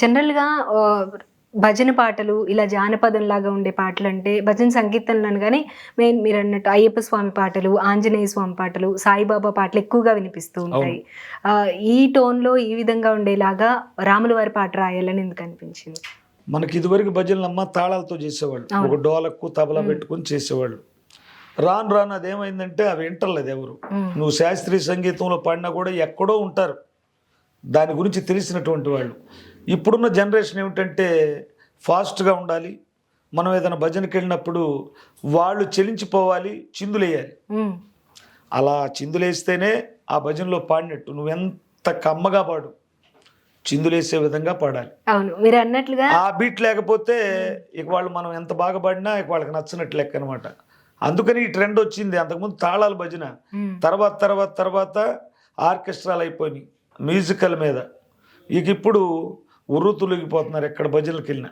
జనరల్‌గా భజన పాటలు ఇలా జానపదంలాగా ఉండే పాటలంటే భజన సంకీర్తనలు అనగానే మీరన్నట్టు అయ్యప్ప స్వామి పాటలు, ఆంజనేయ స్వామి పాటలు, సాయిబాబా పాటలు ఎక్కువగా వినిపిస్తూ ఉంటాయి. ఈ టోన్‌లో ఈ విధంగా ఉండేలాగా రాముల వారి పాట రాయాలని ఎందుకు అనిపించింది? మనకి ఇదివరకు భజనలమ్మ తాళాలతో చేసేవాళ్ళు. ఒక డోలకు తబలా పెట్టుకొని చేసేవాళ్ళు. రాను రాను అదేమైందంటే అవి వింటలేదు ఎవరు. నువ్వు శాస్త్రీయ సంగీతంలో పాడినా కూడా ఎక్కడో ఉంటారు దాని గురించి తెలిసినటువంటి వాళ్ళు. ఇప్పుడున్న జనరేషన్ ఏమిటంటే ఫాస్ట్గా ఉండాలి, మనం ఏదైనా భజనకి వెళ్ళినప్పుడు వాళ్ళు చెలించిపోవాలి, చిందులేయాలి. అలా చిందులేస్తేనే ఆ భజనలో పాడినట్టు. నువ్వెంత కమ్మగా పాడు, చిందులేసే విధంగా పాడాలి. అవును, మీరు అన్నట్లుగా ఆ బీట్ లేకపోతే ఇక వాళ్ళు మనం ఎంత బాగా పాడినా ఇక వాళ్ళకి నచ్చినట్టు లెక్క అనమాట. అందుకని ఈ ట్రెండ్ వచ్చింది. అంతకుముందు తాళాలు భజన, తర్వాత తర్వాత తర్వాత ఆర్కెస్ట్రాలు అయిపోయినాయి మ్యూజికల్ మీద. ఇక ఇప్పుడు ఉర్రు తొలగిపోతున్నారు ఎక్కడ భజనలకు వెళ్ళినా.